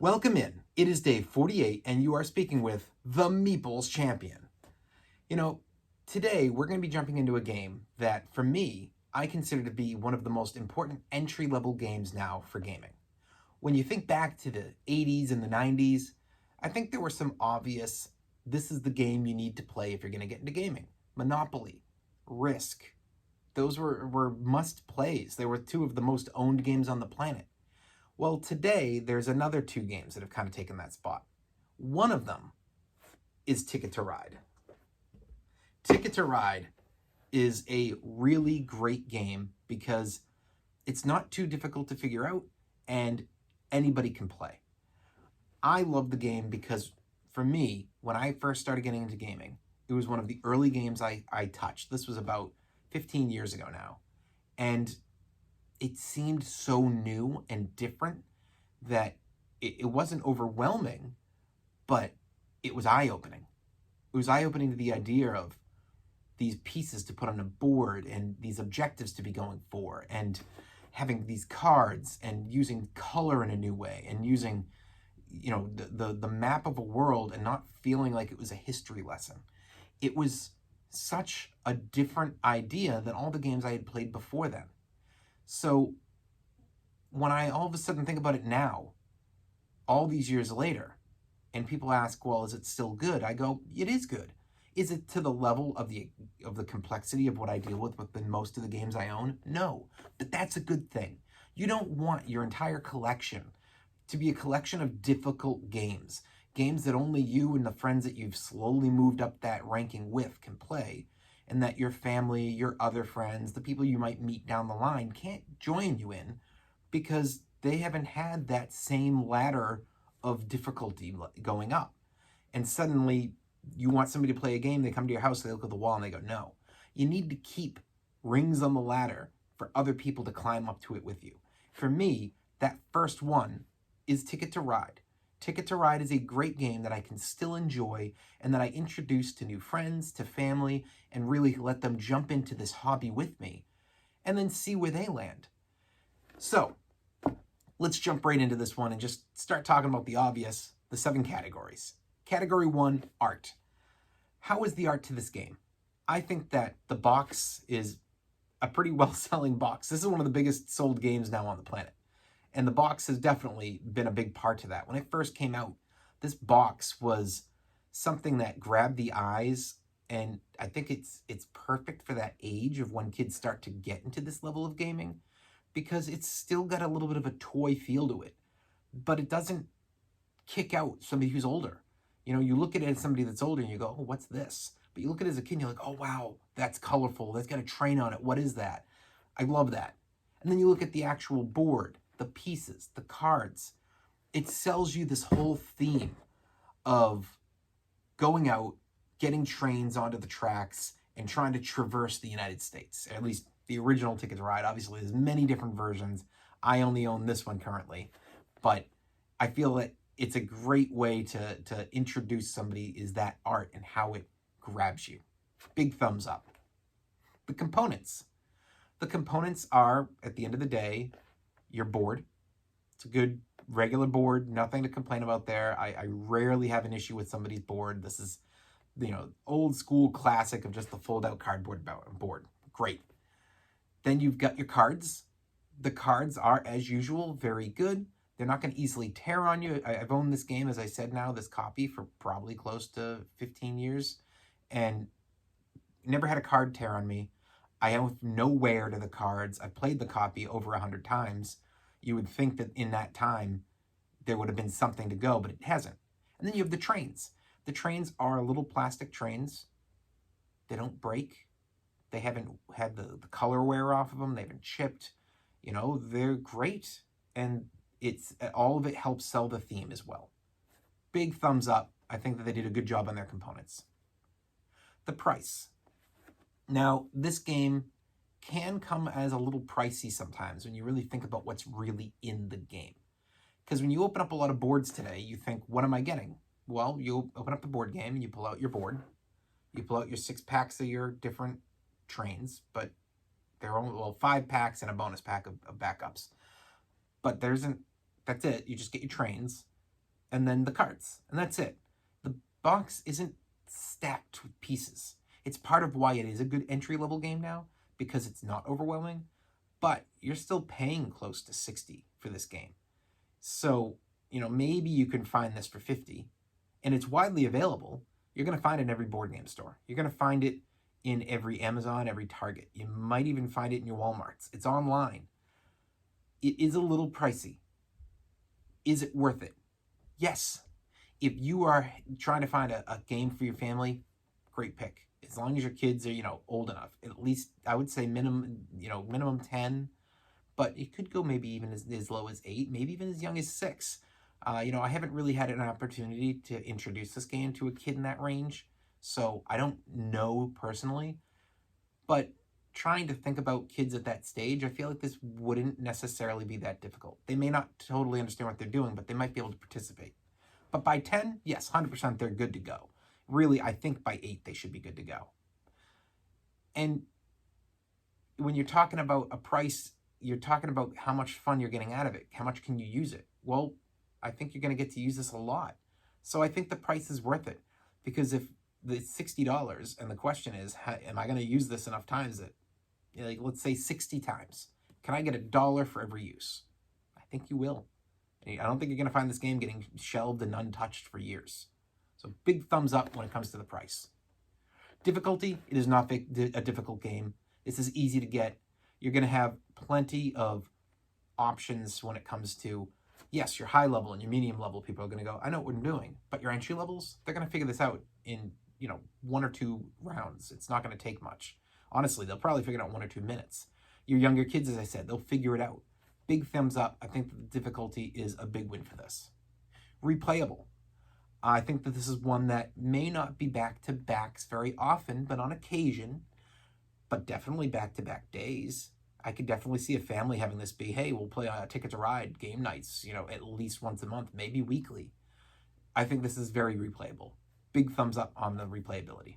Welcome in. It is day 48, and you are speaking with the Meeples Champion. You know, today we're going to be jumping into a game that, for me, I consider to be one of the most important entry-level games now for gaming. When you think back to the 80s and the 90s, I think there were some obvious, this is the game you need to play if you're going to get into gaming. Monopoly, Risk. Those were must-plays. They were two of the most owned games on the planet. Well, today, there's another two games that have kind of taken that spot. One of them is Ticket to Ride. Ticket to Ride is a really great game because it's not too difficult to figure out and anybody can play. I love the game because, for me, when I first started getting into gaming, it was one of the early games I touched. This was about 15 years ago now. And it seemed so new and different that it wasn't overwhelming, but it was eye-opening. It was eye-opening to the idea of these pieces to put on a board and these objectives to be going for and having these cards and using color in a new way and using, the map of a world and not feeling like it was a history lesson. It was such a different idea than all the games I had played before then. So when I all of a sudden think about it now, all these years later, and people ask, well, is it still good? I go, it is good. Is it to the level of the complexity of what I deal with most of the games I own? No, but that's a good thing. You don't want your entire collection to be a collection of difficult games that only you and the friends that you've slowly moved up that ranking with can play, and that your family, your other friends, the people you might meet down the line can't join you in because they haven't had that same ladder of difficulty going up. And suddenly you want somebody to play a game, they come to your house, they look at the wall and they go, no. You need to keep rings on the ladder for other people to climb up to it with you. For me, that first one is Ticket to Ride. Ticket to Ride is a great game that I can still enjoy and that I introduce to new friends, to family, and really let them jump into this hobby with me and then see where they land. So let's jump right into this one and just start talking about the obvious, the 7 categories. Category 1, art. How is the art to this game? I think that the box is a pretty well-selling box. This is one of the biggest sold games now on the planet. And the box has definitely been a big part to that. When it first came out, this box was something that grabbed the eyes, and I think it's perfect for that age of when kids start to get into this level of gaming, because it's still got a little bit of a toy feel to it, but it doesn't kick out somebody who's older. You look at it as somebody that's older and you go, oh, what's this? But you look at it as a kid and you're like, oh, wow, that's colorful. That's got a train on it. What is that? I love that. And then you look at the actual board, the pieces, the cards. It sells you this whole theme of going out, getting trains onto the tracks, and trying to traverse the United States. At least the original Ticket to Ride. Obviously, there's many different versions. I only own this one currently. But I feel that it's a great way to introduce somebody is that art and how it grabs you. Big thumbs up. The components. The components are, at the end of the day, your board. It's a good regular board, nothing to complain about there. I rarely have an issue with somebody's board. This is, old school classic of just the fold-out cardboard board. Great. Then you've got your cards. The cards are, as usual, very good. They're not going to easily tear on you. I've owned this game, as I said now, this copy for probably close to 15 years, and never had a card tear on me. I have no wear to the cards. I've played the copy over 100 times. You would think that in that time there would have been something to go, but it hasn't. And then you have the trains. The trains are little plastic trains. They don't break. They haven't had the color wear off of them. They haven't chipped. They're great. And all of it helps sell the theme as well. Big thumbs up. I think that they did a good job on their components. The price. Now, this game can come as a little pricey sometimes when you really think about what's really in the game. Because when you open up a lot of boards today, you think, what am I getting? Well, you open up the board game and you pull out your board. You pull out your 6 packs of your different trains, but there are only 5 packs and a bonus pack of backups. But that's it. You just get your trains. and then the cards, and that's it. The box isn't stacked with pieces. It's part of why it is a good entry-level game now, because it's not overwhelming, but you're still paying close to 60 for this game. So, maybe you can find this for 50, and it's widely available. You're going to find it in every board game store. You're going to find it in every Amazon, every Target. You might even find it in your Walmarts. It's online. It is a little pricey. Is it worth it? Yes. If you are trying to find a game for your family, great pick. As long as your kids are, old enough. At least, I would say minimum 10. But it could go maybe even as low as 8, maybe even as young as 6. I haven't really had an opportunity to introduce this game to a kid in that range, so I don't know personally. But trying to think about kids at that stage, I feel like this wouldn't necessarily be that difficult. They may not totally understand what they're doing, but they might be able to participate. But by 10, yes, 100% they're good to go. Really, I think by 8 they should be good to go. And when you're talking about a price, you're talking about how much fun you're getting out of it. How much can you use it? Well, I think you're going to get to use this a lot. So I think the price is worth it. Because if it's $60 and the question is, am I going to use this enough times that, let's say 60 times, can I get $1 for every use? I think you will. I don't think you're going to find this game getting shelved and untouched for years. So big thumbs up when it comes to the price. Difficulty, it is not a difficult game. This is easy to get. You're going to have plenty of options when it comes to, yes, your high level and your medium level people are going to go, I know what we're doing. But your entry levels, they're going to figure this out in, 1 or 2 rounds. It's not going to take much. Honestly, they'll probably figure it out in 1 or 2 minutes. Your younger kids, as I said, they'll figure it out. Big thumbs up. I think the difficulty is a big win for this. Replayable. I think that this is one that may not be back-to-backs very often, but on occasion, but definitely back-to-back days. I could definitely see a family having this be, hey, we'll play Ticket to Ride game nights, at least once a month, maybe weekly. I think this is very replayable. Big thumbs up on the replayability.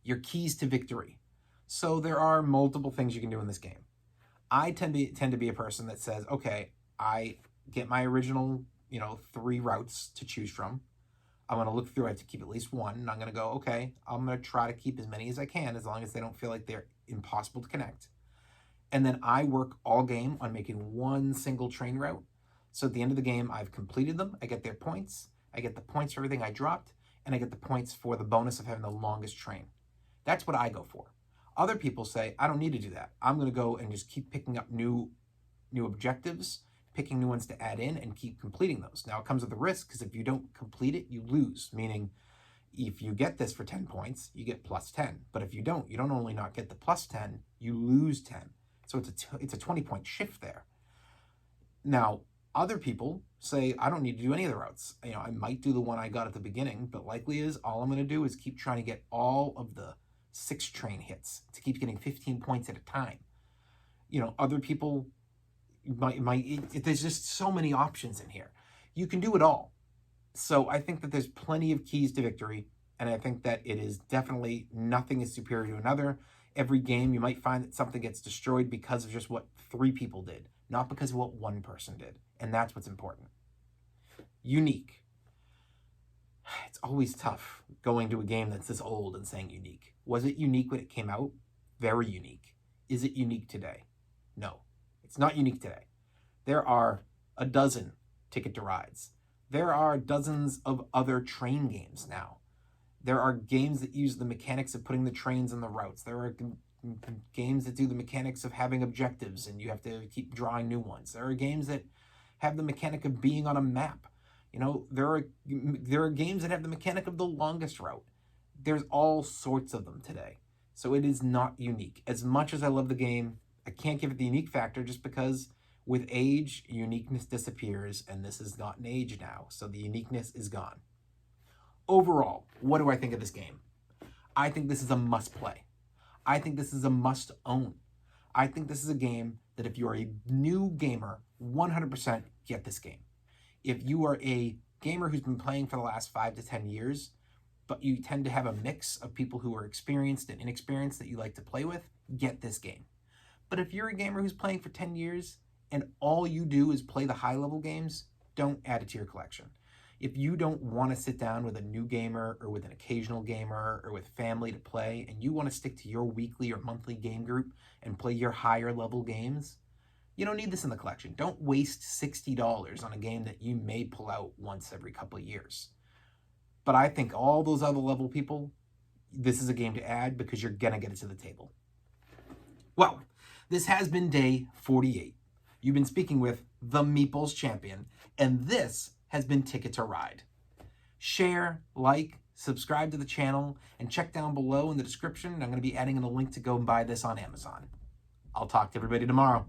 Your keys to victory. So there are multiple things you can do in this game. I tend to be a person that says, okay, I get my original, 3 routes to choose from. I'm going to look through, I have to keep at least one, and I'm going to go, okay, I'm going to try to keep as many as I can, as long as they don't feel like they're impossible to connect. And then I work all game on making one single train route. So at the end of the game, I've completed them, I get their points, I get the points for everything I dropped, and I get the points for the bonus of having the longest train. That's what I go for. Other people say, I don't need to do that. I'm going to go and just keep picking up new objectives, picking new ones to add in, and keep completing those. Now, it comes with a risk, because if you don't complete it, you lose. Meaning, if you get this for 10 points, you get plus 10. But if you don't only not get the plus 10, you lose 10. So it's a 20-point shift there. Now, other people say, I don't need to do any of the routes. I might do the one I got at the beginning, but likely is all I'm going to do is keep trying to get all of the 6 train hits to keep getting 15 points at a time. Other people there's just so many options in here. You can do it all. So I think that there's plenty of keys to victory, and I think that it is definitely nothing is superior to another. Every game you might find that something gets destroyed because of just what 3 people did, not because of what 1 person did. And that's what's important. Unique. It's always tough going to a game that's this old and saying unique. Was it unique when it came out? Very unique. Is it unique today? No, it's not unique today. There are a dozen Ticket to Rides. There are dozens of other train games now. There are games that use the mechanics of putting the trains on the routes. There are games that do the mechanics of having objectives and you have to keep drawing new ones. There are games that have the mechanic of being on a map. There are games that have the mechanic of the longest route. There's all sorts of them today. So it is not unique. As much as I love the game, I can't give it the unique factor just because with age, uniqueness disappears, and this is not an age now, so the uniqueness is gone. Overall, what do I think of this game? I think this is a must-play. I think this is a must-own. I think this is a game that if you're a new gamer, 100% get this game. If you are a gamer who's been playing for the last 5 to 10 years, but you tend to have a mix of people who are experienced and inexperienced that you like to play with, get this game. But if you're a gamer who's playing for 10 years and all you do is play the high-level games, don't add it to your collection. If you don't want to sit down with a new gamer or with an occasional gamer or with family to play, and you want to stick to your weekly or monthly game group and play your higher level games, you don't need this in the collection. Don't waste $60 on a game that you may pull out once every couple of years. But I think all those other level people, this is a game to add because you're going to get it to the table. Well, this has been day 48. You've been speaking with the Meeples Champion, and this has been Ticket to Ride. Share, like, subscribe to the channel, and check down below in the description. I'm going to be adding in a link to go and buy this on Amazon. I'll talk to everybody tomorrow.